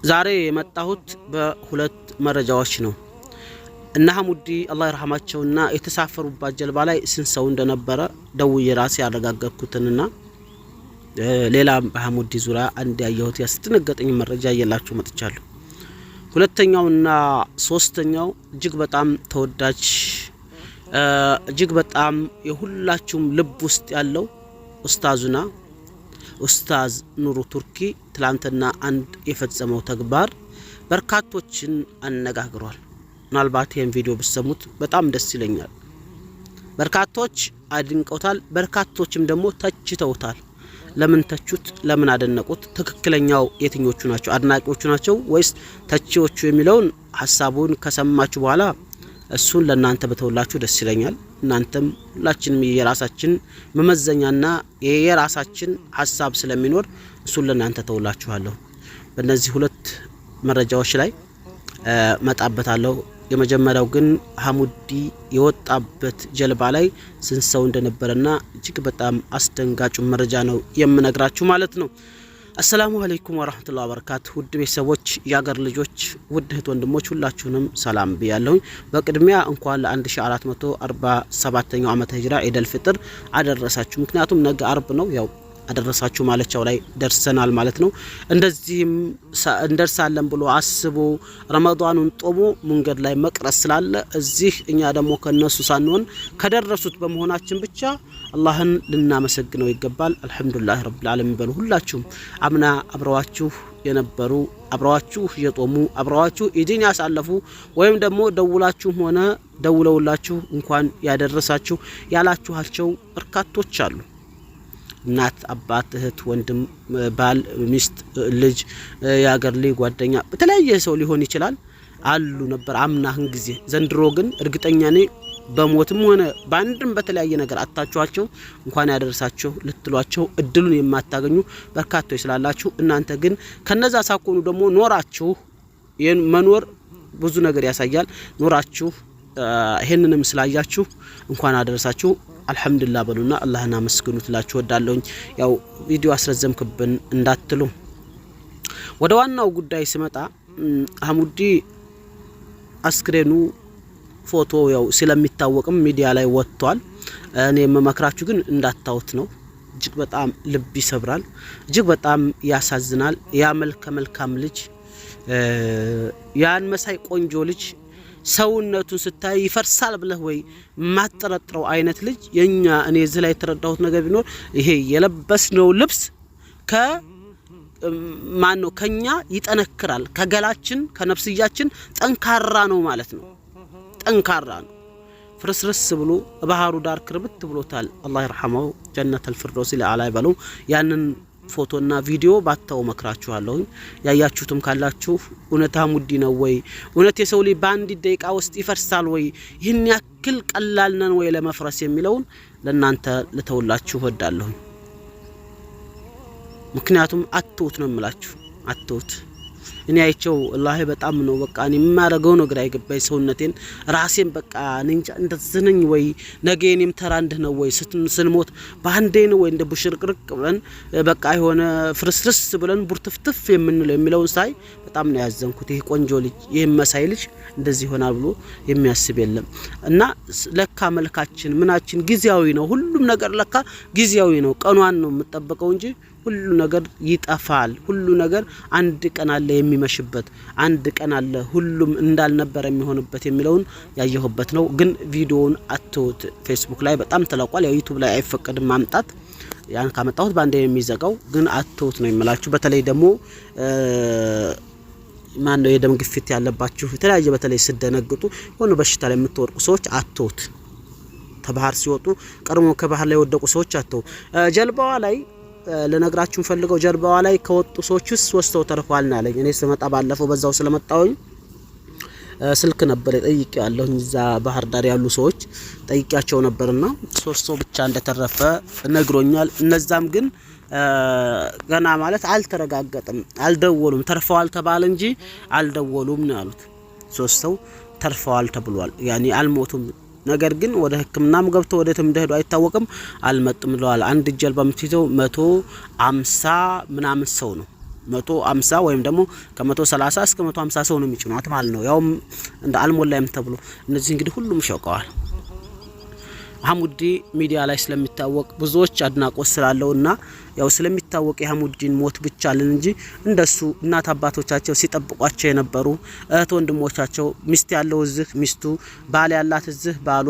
ዛሬ የመጣሁት በሁለት መረጃዎች ነው። እና ሐሙዲ አላህ ይርሐማቸውና የተሳፈሩባት ጀልባ ላይ ስንት ሰው እንደነበረ ደውዬ ራሴ ያረጋገጥኩትና ሌላ በሐሙዲ ዙሪያ አንድ ያየሁት ያስደነገጠኝ መረጃ እየላችሁ መጥቻለሁ። ሁለተኛውና ሶስተኛው እጅግ በጣም ተወዳጅ እጅግ በጣም የሁላችሁም ልብ ውስጥ ያለው ኡስታዙና ኡስታዝ ኑሩ ቱርኪ ትላንትና አንድ የፈጸመው ተግባር በርካቶችን አነጋግሯል። ምናልባት ይሄን ቪዲዮ ብትሰሙት በጣም ደስ ይለኛል። በርካቶች አድንቀውታል፣ በርካቶችም ደግሞ ተችተውታል። ለምን ተቹት? ለምን አደነቁት? ትክክለኛው የትኞቹ ናቸው? አድናቂዎቹ ናቸው ወይስ ተቺዎቹ የሚለውን ሐሳቡን ከሰማችሁ በኋላ እሱን ለናንተ በተውላችሁ ደስ ይለኛል። እናንተም ሁላችንም የራሳችን መመዘኛና የራሳችን ሐሳብ ስለሚኖር እሱን ለናንተ ተውላችኋለሁ። በእነዚህ ሁለት መረጃዎች ላይ መጣበታለሁ። የመጀመሪያው ግን ሐሙዲ የወጣበት ጀልባ ላይ ስንት ሰው እንደነበረና እጅግ በጣም አስደንጋጭ መረጃ ነው የምነግራችሁ ማለት ነው። አሰላሙ አለይኩም ወራህመቱላሂ ወበረካቱ። ውድ ቤተሰቦች፣ ያገር ልጆች፣ ውድ እህት ወንድሞች ሁላችሁንም ሰላም ብያለሁ። በቅድሚያ እንኳን ለ1447ኛው ዓመተ ሂጅራ ኢደል ፍጥር አደረሳችሁ። ምክንያቱም ነገ አርብ ነው፣ ያው አደረሳችሁ ማለቻው ላይ ደርሰናል ማለት ነው። እንደዚህም እንደርሳለን ብሎ አስቦ ረመዳኑን ጦሞ መንገድ ላይ መቅረስ ስላለ እዚህ እኛ ደግሞ ከነሱ ሳንሆን ከደረሱት በመሆናችን ብቻ አላህን ልናመሰግነው ይገባል። አልহামዱሊላህ ረብል ዓለሚን በሉ። ሁላችሁም አምና አብረዋችሁ የነበሩ አብረዋችሁ የጦሙ አብረዋችሁ ኢድን ያሳለፉ ወይም ደግሞ ደውላችሁም ሆነ ደውለውላችሁ እንኳን ያደረሳችሁ ያላችኋቸው በርካቶች አሉ። እናት፣ አባት፣ እህት፣ ወንድም፣ ባል፣ ሚስት፣ ልጅ፣ ያገር ልጅ፣ ጓደኛ በተለያየ ሰው ሊሆን ይችላል አሉ ነበር አምናህን ጊዜ። ዘንድሮ ግን እርግጠኛ ነኝ በሞትም ሆነ ባንድም በተለያየ ነገር አጣጣችኋቸው እንኳን ያደረሳችሁ ልትሏቸው እድሉን የማታገኙ በርካቶች ስላላችሁ እናንተ ግን ከነዛ ሳኮኑ ደግሞ ኖራችሁ መኖር ብዙ ነገር ያሳያል። ኖራችሁ ይሄንንም ስላያችሁ እንኳን አደረሳችሁ አልহামዱሊላህ በሉና አላህን አመስግኑት ላችሁ ወዳለሁኝ። ያው ቪዲዮ አስረዘምክብን እንዳትሉ ወደ ዋናው ጉዳይ ስመጣ ሐሙዲ አስክሬኑ ፎቶ ያው ስለሚታወቅም ሚዲያ ላይ ወጥቷል። እኔ የምመክራችሁ ግን እንዳታውት ነው። እጅግ በጣም ልብ ይሰብራል፣ እጅግ በጣም ያሳዝናል። ያ መልካም ልጅ ያን መሳይ ቆንጆ ልጅ ሰውነቱን ስታይ ይፈርሳል ብለህ ወይ ማጥረጥረው አይነት ልጅ የኛ እኔ እዚህ ላይ ተረዳሁት ነገር ቢኖር ይሄ የለበስነው ልብስ ማን ነው ከኛ ይጠነክራል፣ ከገላችን ከነፍስያችን ጠንካራ ነው ማለት ነው። ጠንካራ ነው። ፍርስርስ ብሎ ባህሩ ዳር ክርብት ብሎታል። አላህ ይርሐመው ጀነተል ፊርደውስ ለአላ ይበለው። ያንን ፎቶና ቪዲዮ ባታው መክራችኋለሁ። ያያችሁትም ካላችሁ እውነት ሐሙዲ ነው ወይ? እውነት የሰው ልጅ በአንድ ደቂቃ ውስጥ ይፈርሳል ወይ? ይህን ያክል ቀላል ነን ወይ ለመፍረስ የሚለውን ለናንተ ልተውላችሁ ወዳለሁ። ምክንያቱም አትውት ነው የምላችሁ፣ አትውት። እኔ አይቸው والله በጣም ነው በቃ እኔ የማረገው ነገር አይገባኝ። ሰውነቴን ራሴን በቃ እንጃ እንደዝነኝ ወይ ነገኔም ተራ እንደነው ወይ ስንሞት ባንዴ ነው ወይ እንደ ቡሽርቅርቅ ብለን በቃ የሆነ ፍርስርስ ብለን ቡርትፍትፍ የምንለው የሚለውን ሳይ በጣም ነው ያዘንኩት። ይሄ ቆንጆ ልጅ ይሄ መሳይ ልጅ እንደዚህ ይሆናል ብሎ የሚያስብ የለም። እና ለካ መልካችን ምናችን ጊዜያዊ ነው። ሁሉም ነገር ለካ ጊዜያዊ ነው። ቀኗን ነው የምትጠብቀው እንጂ ሁሉ ነገር ይጠፋል። ሁሉ ነገር አንድ ቀን አለ የሚመሽበት፣ አንድ ቀን አለ ሁሉም እንዳልነበር የሚሆንበት የሚለውን ያየሁበት ነው። ግን ቪዲዮውን አትውት። ፌስቡክ ላይ በጣም ተለቋል። ያው ዩቲዩብ ላይ አይፈቀድም ማምጣት። ያን ካመጣሁት ባንዴ የሚዘጋው ግን አትውት ነው የምላችሁ። በተለይ ደግሞ ማን ነው የደም ግፊት ያለባችሁ የተለያየ በተለይ ስደነግጡ ሆኖ በሽታ ላይ የምትወርቁ ሰዎች አትውት። ተባህር ሲወጡ ቀርሞ ከባህር ላይ ወደቁ ሰዎች አትውት። ጀልባዋ ላይ ለነግራችሁ ፈልገው ጀልባዋ ላይ ከወጡ ሰዎችስ 3 ሰው ተርፏልና አለኝ። እኔ ስመጣ ባለፈው በዛው ስለመጣሁኝ ስልክ ነበር ጠይቄያለሁ። እዛ ባህር ዳር ያሉ ሰዎች ጠይቄያቸው ነበርና 3 ሰው ብቻ እንደተረፈ ነግሮኛል። እነዛም ግን ገና ማለት አልተረጋገጠም፣ አልደወሉም። ተርፈዋል ተባለ እንጂ አልደወሉም ነው ያሉት። 3 ሰው ተርፈዋል ተብሏል። ያኒ አልሞቱም። ነገር ግን ወደ ህክምናም ገብተው ወደ ተምደሄዱ አይታወቅም። አልመጡም ብለዋል። አንድ ጀልባ የምትይዘው 150 ምናምን ሰው ነው። 150 ወይም ደግሞ ከ130 እስከ 150 ሰው ነው የሚጭኑት ማለት ነው። ያውም እንደ አልሞላይም ተብሎ እነዚህ እንግዲህ ሁሉም ሸቀዋል። ሐሙዲ ሚዲያ ላይ ስለሚታወቅ ብዙዎች አድናቆት ስላለውና ያው ስለሚታወቅ የሐሙዲን ሞት ብቻ አለን እንጂ እንደሱ እናት አባቶቻቸው ሲጠብቋቸው የነበሩ እህት ወንድሞቻቸው ሚስት ያለው እዚህ ሚስቱ ባል ያላት እዚህ ባሏ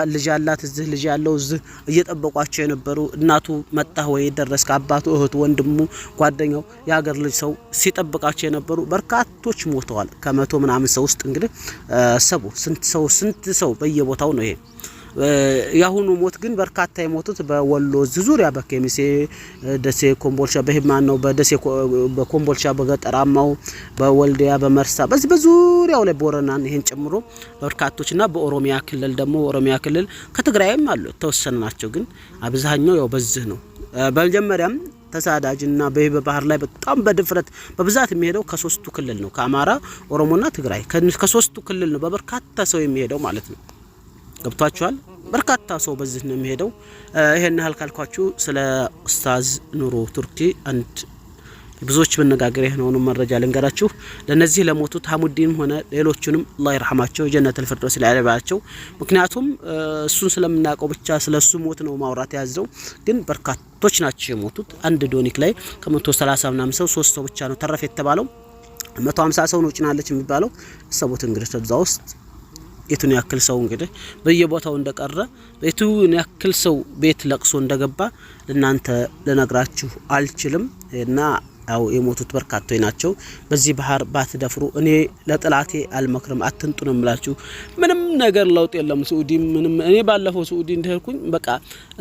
ልጅ ያላት እዚህ ልጅ ያለው እዚህ እየጠበቋቸው የነበሩ እናቱ መጣህ ወይ ደረስክ አባቱ እህቱ ወንድሙ ጓደኛው ያገር ልጅ ሰው ሲጠብቃቸው የነበሩ በርካቶች ሞተዋል። ከመቶ ምናምን ሰው ውስጥ እንግዲህ ሰቡ ስንት ሰው በየቦታው ነው ይሄ ያሁኑ ሞት ግን በርካታ የሞቱት በወሎ ዙሪያ በከሚሴ ደሴ ኮምቦልቻ በህማን ነው በደሴ በኮምቦልቻ በገጠራማው በወልዲያ በመርሳ በዚህ በዙሪያው ላይ ቦረናን ይሄን ጨምሮ በርካቶችና በኦሮሚያ ክልል ደግሞ ኦሮሚያ ክልል ከትግራይም አሉ ተወሰነ ናቸው። ግን አብዛኛው ያው በዚህ ነው። በመጀመሪያም ተሳዳጅና በባህር ላይ በጣም በድፍረት በብዛት የሚሄደው ከሶስቱ ክልል ነው። ከአማራ ኦሮሞና ትግራይ ከሶስቱ ክልል ነው በበርካታ ሰው የሚሄደው ማለት ነው። ገብቷችኋል? በርካታ ሰው በዚህ ነው የሚሄደው። ይሄን ያህል ካልኳችሁ ስለ ኡስታዝ ኑሩ ቱርኪ አንድ ብዙዎች መነጋገር የሆነው መረጃ ልንገራችሁ። ለነዚህ ለሞቱት ሐሙዲንም ሆነ ሌሎቹንም አላህ ይርሐማቸው ጀነቱል ፊርደውስ ላይ ያለባቸው። ምክንያቱም እሱን ስለምናውቀው ብቻ ስለሱ ሞት ነው ማውራት ያዘው። ግን በርካቶች ናቸው የሞቱት። አንድ ዶኒክ ላይ ከ130 ምናምን ሰው 3 ሰው ብቻ ነው ተረፈ የተባለው። 150 ሰው ነው ጭናለች የሚባለው። ሰቦት እንግዲህ ተዛ ውስጥ የቱን ያክል ሰው እንግዲህ በየቦታው እንደቀረ የቱን ያክል ሰው ቤት ለቅሶ እንደገባ ለናንተ ለነግራችሁ አልችልም። እና ያው የሞቱት በርካቶች ናቸው። በዚህ ባህር ባትደፍሩ እኔ ለጥላቴ አልመክርም። አትንጡ ነው የምላችሁ። ምንም ነገር ለውጥ የለም። ሱኡዲ ምንም እኔ ባለፈው ሱኡዲ እንደሄድኩኝ በቃ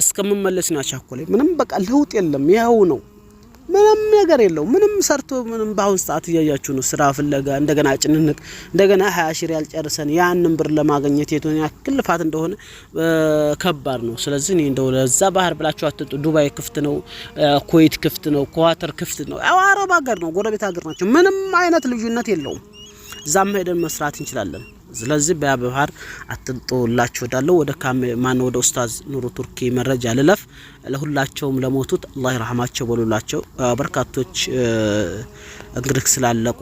እስከምመለስ ነው ያቻኮለኝ። ምንም በቃ ለውጥ የለም። ያው ነው ምንም ነገር የለው። ምንም ሰርቶ ምንም ባሁን ሰዓት እያያችሁ ነው። ስራ ፍለጋ እንደገና ጭንንቅ እንደገና 20 ሺህ ሪያል ጨርሰን ያንን ብር ለማግኘት የቱን ያክል ልፋት እንደሆነ ከባድ ነው። ስለዚህ እኔ እንደው ለዛ ባህር ብላችሁ አትጡ። ዱባይ ክፍት ነው፣ ኩዌት ክፍት ነው፣ ኳተር ክፍት ነው። አረብ ሀገር ነው፣ ጎረቤት ሀገር ናቸው። ምንም አይነት ልዩነት የለውም። እዛም ሄደን መስራት እንችላለን። ስለዚህ በባህር አትንጦላችሁ ዳለው ወደ ማን ወደ ኡስታዝ ኑሩ ቱርኪ መረጃ ልለፍ። ለሁላቸውም ለሞቱት አላህ ይርሐማቸው በሉላቸው። በርካቶች እንግዲህ ስላለቁ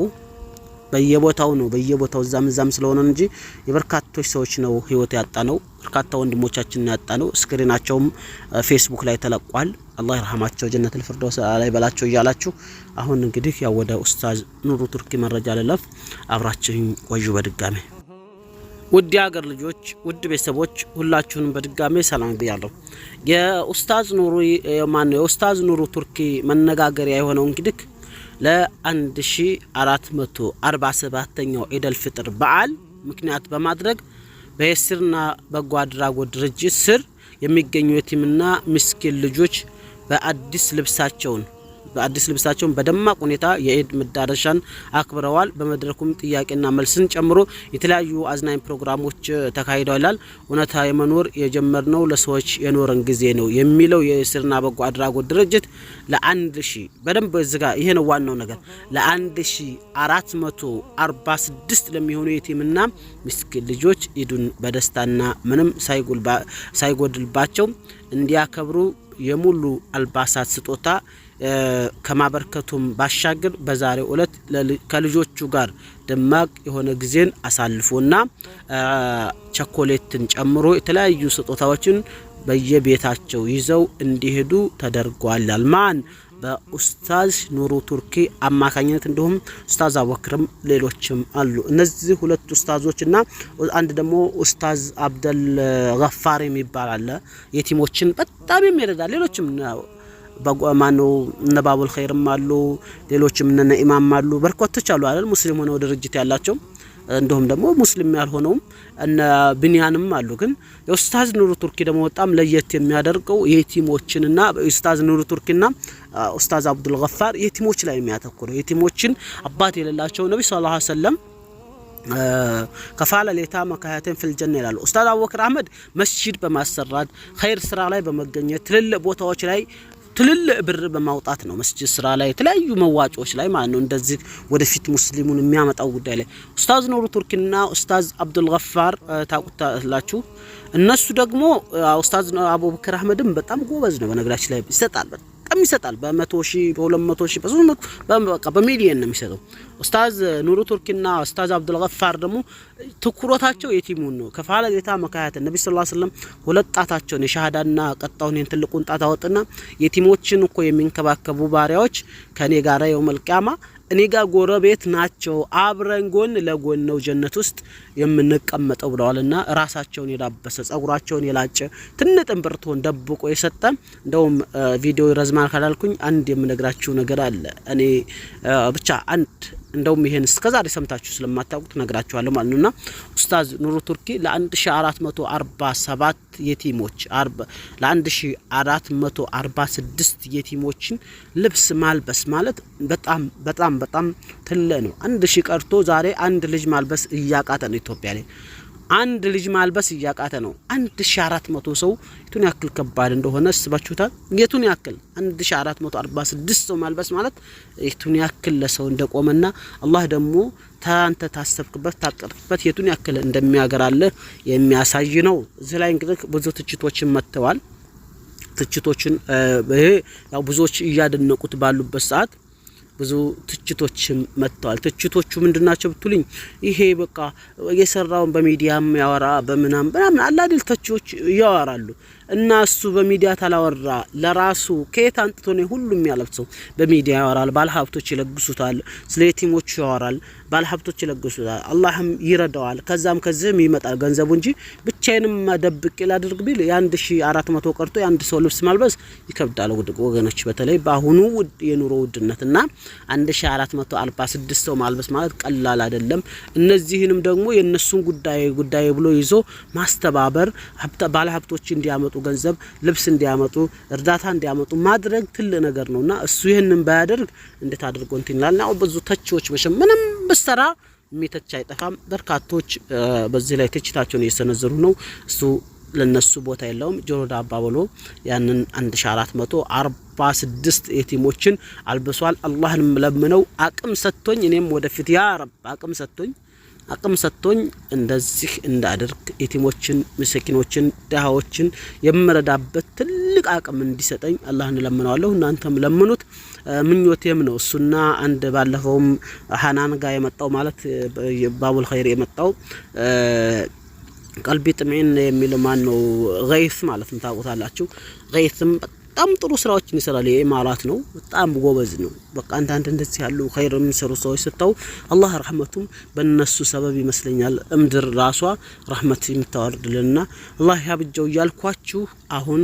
በየቦታው ነው በየቦታው እዛም ስለሆነ እንጂ የበርካቶች ሰዎች ነው ህይወት ያጣነው። በርካታ ወንድሞቻችን ያጣነው። ስክሪናቸውም ፌስቡክ ላይ ተለቋል። አላህ ይርሐማቸው ጀነቱል ፊርደውስ ላይ በላቸው እያላችሁ አሁን እንግዲህ ያው ወደ ኡስታዝ ኑሩ ቱርኪ መረጃ ልለፍ። አብራችሁኝ ቆዩ። በድጋሚ ውድ ሀገር ልጆች ውድ ቤተሰቦች ሁላችሁንም በድጋሚ ሰላም ብያለሁ። የኡስታዝ ኑሩ ቱርኪ መነጋገሪያ የሆነው እንግዲህ ለ1447ኛው ኢደል ፍጥር በዓል ምክንያት በማድረግ በየስርና በጎ አድራጎት ድርጅት ስር የሚገኙ የቲምና ምስኪን ልጆች በአዲስ ልብሳቸውን በደማቅ ሁኔታ የኢድ መዳረሻን አክብረዋል። በመድረኩም ጥያቄና መልስን ጨምሮ የተለያዩ አዝናኝ ፕሮግራሞች ተካሂደዋል። እውነታ የመኖር የጀመርነው ለሰዎች የኖረን ጊዜ ነው የሚለው የስርና በጎ አድራጎት ድርጅት ለ1000 በደንብ ዝጋ። ይሄ ነው ዋናው ነገር። ለ1446 ለሚሆኑ የቲምና ምስኪን ልጆች ኢዱን በደስታና ምንም ሳይጎድልባቸው እንዲያከብሩ የሙሉ አልባሳት ስጦታ ከማበርከቱም ባሻገር በዛሬው ዕለት ከልጆቹ ጋር ደማቅ የሆነ ጊዜን አሳልፎና ቸኮሌትን ጨምሮ የተለያዩ ስጦታዎችን በየቤታቸው ይዘው እንዲሄዱ ተደርጓል። ማን በኡስታዝ ኑሩ ቱርኪ አማካኝነት እንዲሁም ኡስታዝ አቡበክርም ሌሎችም አሉ። እነዚህ ሁለት ኡስታዞችና አንድ ደግሞ ኡስታዝ አብደል ገፋር የሚባል አለ። የቲሞችን በጣም የሚረዳ ሌሎችም በማኑ ነባቡል ኸይርም አሉ። ሌሎችም እነ ኢማም አሉ። በርካቶች አሉ አይደል? ሙስሊም ሆነው ድርጅት ያላቸው እንደውም ደግሞ ሙስሊም ያልሆነውም እነ ብንያንም አሉ። ግን የኡስታዝ ኑሩ ቱርኪ ደግሞ በጣም ለየት የሚያደርገው የቲሞችንና ኡስታዝ ኑሩ ቱርኪና ኡስታዝ አብዱል ገፋር የቲሞች ላይ የሚያተኩረው የቲሞችን አባት የሌላቸው ነብይ ሰለላሁ ዐለይሂ ወሰለም ከፋለ ለታማ ከያተን ፍል ጀነ ይላሉ። ኡስታዝ አቡበክር አህመድ መስጂድ በማሰራት ኸይር ስራ ላይ በመገኘት ትልልቅ ቦታዎች ላይ ትልልቅ ብር በማውጣት ነው መስጂድ ስራ ላይ የተለያዩ መዋጮች ላይ ማለት ነው። እንደዚህ ወደፊት ሙስሊሙን የሚያመጣው ጉዳይ ላይ ኡስታዝ ኑሩ ቱርኪና ኡስታዝ አብዱል ገፋር ታቁታላችሁ። እነሱ ደግሞ ኡስታዝ አቡበክር አህመድም በጣም ጎበዝ ነው። በነገራችን ላይ ይሰጣል። በጣም ይሰጣል በ100 ሺህ በ200 ሺህ በ300 በቃ በሚሊየን ነው የሚሰጠው ኡስታዝ ኑሩ ቱርኪና ኡስታዝ አብዱል ገፋር ደግሞ ትኩረታቸው የቲሙን ነው ከፋለ ጌታ መካያት ነብዩ ሰለላሁ ዐለይሂ ወሰለም ሁለት ጣታቸውን የሻሃዳና ቀጣውን ትልቁን ጣት አወጥና የቲሞችን እኮ የሚንከባከቡ ባሪያዎች ከኔ ጋር የውመል ቂያማ እኔ ጋር ጎረቤት ናቸው አብረን ጎን ለጎን ነው ጀነት ውስጥ የምንቀመጠው ብለዋልና ራሳቸውን የዳበሰ ጸጉራቸውን የላጨ ትንጥን ብርቶን ደብቆ የሰጠ እንደውም ቪዲዮ ይረዝማል ካላልኩኝ አንድ የምነግራችሁ ነገር አለ እኔ ብቻ አንድ እንደውም ይሄን እስከዛሬ ሰምታችሁ ስለማታውቁት ነግራችኋለሁ ማለት ነውና ኡስታዝ ኑሩ ቱርኪ ለ1447 የቲሞች ለ1446 የቲሞችን ልብስ ማልበስ ማለት በጣም በጣም በጣም ትልቅ ነው። አንድ ሺ ቀርቶ ዛሬ አንድ ልጅ ማልበስ እያቃተ ነው ኢትዮጵያ ላይ አንድ ልጅ ማልበስ እያቃተ ነው 1400 ሰው የቱን ያክል ከባድ እንደሆነ አስባችሁታል የቱን ያክል 1446 ሰው ማልበስ ማለት የቱን ያክል ለሰው እንደቆመና አላህ ደግሞ ታንተ ታሰብክበት ታቀርክበት የቱን ያክል እንደሚያገራለ የሚያሳይ ነው እዚህ ላይ እንግዲህ ብዙ ትችቶችን መተዋል ትችቶችን ይሄ ያው ብዙዎች እያደነቁት ባሉበት ሰዓት ብዙ ትችቶችም መጥተዋል ትችቶቹ ምንድናቸው ብትሉኝ ይሄ በቃ የሰራውን በሚዲያም ያወራ በመናም አላድል ተቾች ያወራሉ እና እሱ በሚዲያ ታላወራ ለራሱ ከየት አንጥቶ ነው ሁሉም ያለብሰው በሚዲያ ያወራል ባለሀብቶች ይለግሱታል ስለየቲሞች ያወራል ባለሀብቶች ይለግሱታል አላህም ይረዳዋል ከዛም ከዚህም ይመጣል ገንዘቡ እንጂ ብቻዬንም ማደብቅ ይላድርግ ቢል የ1400 ቀርቶ የአንድ ሰው ልብስ ማልበስ ይከብዳል ወገኖች በተለይ በአሁኑ የኑሮ ውድነትና 1446 ሰው ማልበስ ማለት ቀላል አይደለም እነዚህንም ደግሞ የነሱን ጉዳይ ብሎ ይዞ ማስተባበር ባለሀብቶች እንዲያመጡ ገንዘብ ልብስ እንዲያመጡ እርዳታ እንዲያመጡ ማድረግ ትልቅ ነገር ነውና እሱ ይሄንን ባያደርግ እንዴት አድርጎ እንትላልና ብዙ ተቾች ምንም በስተራ ሚተቻ አይጠፋም በርካቶች በዚህ ላይ ትችታቸውን እየሰነዘሩ ነው እሱ ለነሱ ቦታ የለውም ጆሮ ዳባ ብሎ ያንን 1446 የቲሞችን አልብሷል አላህን ለምነው አቅም ሰጥቶኝ እኔም ወደፊት ያ ረብ አቅም ሰጥቶኝ እንደዚህ እንዳደርግ የቲሞችን ምስኪኖችን ደሃዎችን የምረዳበት ትልቅ አቅም እንዲሰጠኝ አላህን ለምነዋለሁ እናንተም ለምኑት ምኞቴም ነው እሱና አንድ ባለፈውም ሐናን ጋር የመጣው ማለት ባቡል ኸይር የመጣው ቀልቢ ጥምዒን የሚል ማን ነው ገይስ ማለት ታውቁታላችሁ ገይስም በጣም ጥሩ ስራዎችን ይሰራል የኢማራት ነው በጣም ጎበዝ ነው በቃ አንተ እንደዚህ ያሉ ኸይርም ሰሩ ሰዎች ስታው አላህ ረህመቱም በእነሱ ሰበብ ይመስለኛል እምድር ራሷ ረህመት የምታወርድልና አላህ ያብጀው ያልኳችሁ አሁን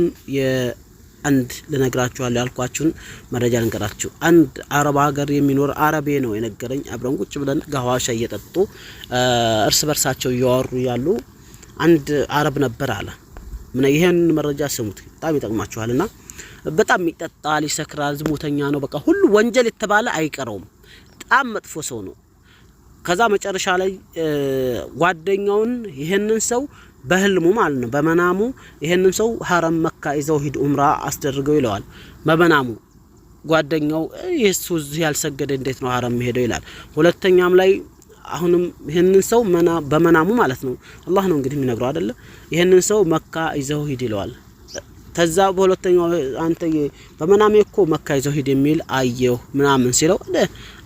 አንድ ለነግራችኋለሁ ያልኳችሁን መረጃ ልንገራችሁ አንድ አረብ ሀገር የሚኖር አረቤ ነው የነገረኝ አብረን ቁጭ ብለን ጋዋሻ እየጠጡ እርስ በርሳቸው እያወሩ ያሉ አንድ አረብ ነበር አለ ምን ይሄን መረጃ ስሙት በጣም ይጠቅማችኋልና በጣም ይጠጣል ይሰክራል ዝሙተኛ ነው በቃ ሁሉ ወንጀል የተባለ አይቀርም በጣም መጥፎ ሰው ነው ከዛ መጨረሻ ላይ ጓደኛውን ይሄንን ሰው በህልሙ ማለት ነው በመናሙ ይሄንን ሰው ሐረም መካ ይዘው ሂድ ኡምራ አስደርገው ይለዋል በመናሙ ጓደኛው ኢየሱስ ያልሰገደ እንዴት ነው ሐረም ሄደው ይላል ሁለተኛም ላይ አሁንም ይሄንን ሰው በመናሙ ማለት ነው አላህ ነው እንግዲህ የሚነግረው አይደለ ይሄንን ሰው መካ ይዘው ሂድ ይለዋል ከዛ በሁለተኛው አንተ በመናሜ እኮ መካ ይዘው ሂድ የሚል አየው ምናምን ሲለው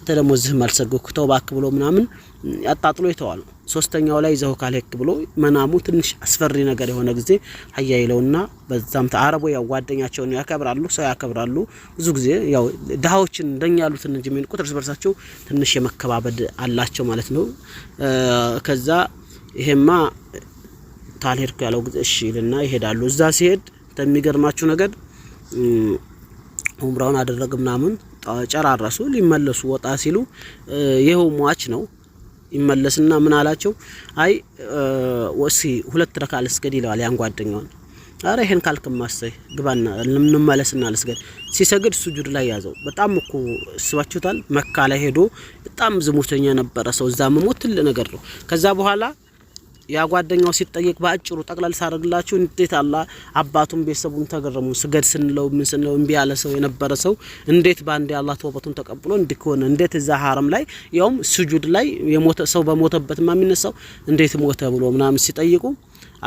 ተደሞ ዝህ ማልሰገኩ ተውባክ ብሎ ምናምን ያጣጥሎ ይተዋል ሶስተኛው ላይ ይዘው ካልሄክ ብሎ መናሙ ትንሽ አስፈሪ ነገር የሆነ ጊዜ አያይለውና በዛም ተአረቡ ያው ጓደኛቸውን ያከብራሉ ሰው ያከብራሉ ብዙ ጊዜ ያው ዳሃዎችን እንደኛ ያሉትን እንጂ ምን ቁጥር በርሳቸው ትንሽ የመከባበድ አላቸው ማለት ነው ከዛ ይሄማ ታልሄድኩ ያለው ጊዜ እሺ ይልና ይሄዳሉ እዛ ሲሄድ ተሚገርማችሁ ነገር ኡምራውን አደረገ ምናምን ጨራራሱ ሊመለሱ ወጣ ሲሉ ይሄው ሟች ነው ይመለስና ምን አላቸው አይ ወሲ ሁለት ረካ ልስገድ ይለዋል ያን ጓደኛውን አረ ይሄን ካልከማሰይ ግባና እንመለስና ልስገድ ሲሰግድ ሱጁድ ላይ ያዘው በጣም እኮ ስባችሁታል መካ ላይ ሄዶ በጣም ዝሙተኛ ነበረ ሰው እዛ መሞት ትልቅ ነገር ነው ከዛ በኋላ ያ ጓደኛው ሲጠየቅ ባጭሩ ጠቅላላ ሳረግላችሁ እንዴት አላህ አባቱን ቤተሰቡን ተገረሙ ስገድ ስንለው ምን ስንለው እንቢ ያለ ሰው የነበረ ሰው እንዴት ባንዴ አላህ ተወበቱን ተቀብሎ እንዲኮነ እንዴት እዛ ሐረም ላይ ያውም ሱጁድ ላይ የሞተ ሰው በሞተበት ማሚነሳው እንዴት ሞተ ብሎ ምናምን ሲጠይቁ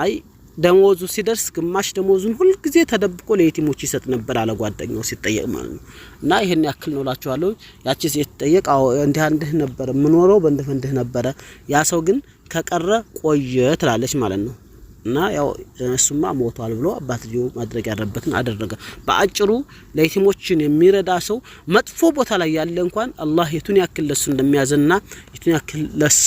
አይ ደሞዙ ሲደርስ ግማሽ ደሞዙን ሁሉ ጊዜ ተደብቆ ለየቲሞች ይሰጥ ነበር አለ ጓደኛው ሲጠየቅ ማለት ነው። እና ይሄን ያክል ነው እላችኋለሁ። ያቺ ሴት ጠየቅ አዎ እንዲህ ነበር ምኖረው በእንዲህ ነበር ያ ሰው ግን ከቀረ ቆየ ትላለች ማለት ነው። እና ያው እሱማ ሞቷል ብሎ አባትየው ማድረግ ያለበትን አደረገ። በአጭሩ ለየቲሞችን የሚረዳ ሰው መጥፎ ቦታ ላይ ያለ እንኳን አላህ የቱን ያክል ለሱ እንደሚያዝና የቱን ያክል ለሱ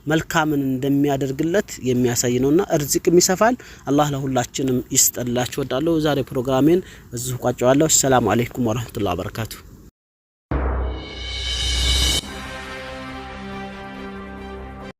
መልካምን እንደሚያደርግለት የሚያሳይ ነውና እርዝቅም ይሰፋል። አላህ ለሁላችንም ይስጠላችሁ። ወዳለው ዛሬ ፕሮግራሜን እዚሁ ቋጨዋለሁ። ሰላም አለይኩም ወራህመቱላሂ ወበረካቱ።